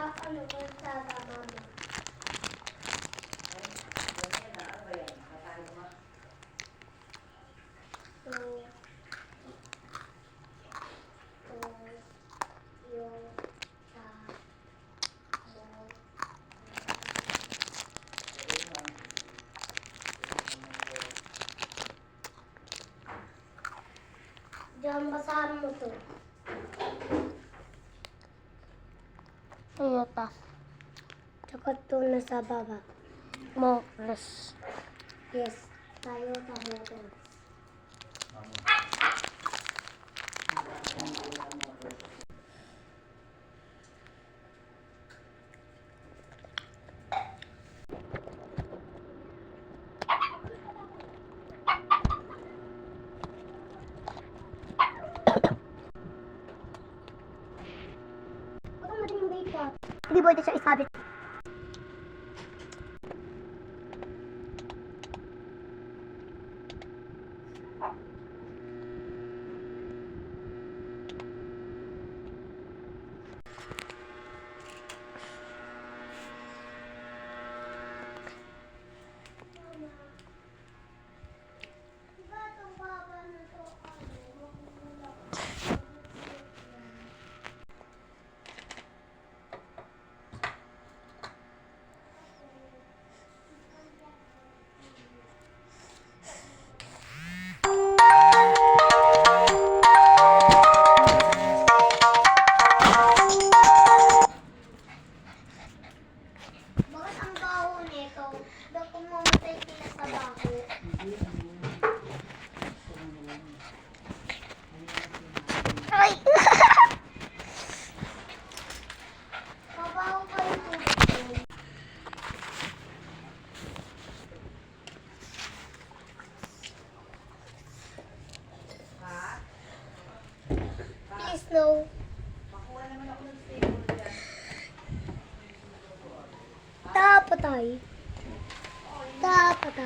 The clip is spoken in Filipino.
ano ko sa mama. So, yung sa diyan basahan mo to. Toyota. Tsaka to na sa baba. Motors. Yes, Toyota Motors. Bakit natin yung bait ka? Hindi pwede siya isabit. Bakit ang baho nito? Daw kumamatay sila sa baho. Ay! Mabaho pa yung tubig. Please no. Dapat ay. Dapat ay.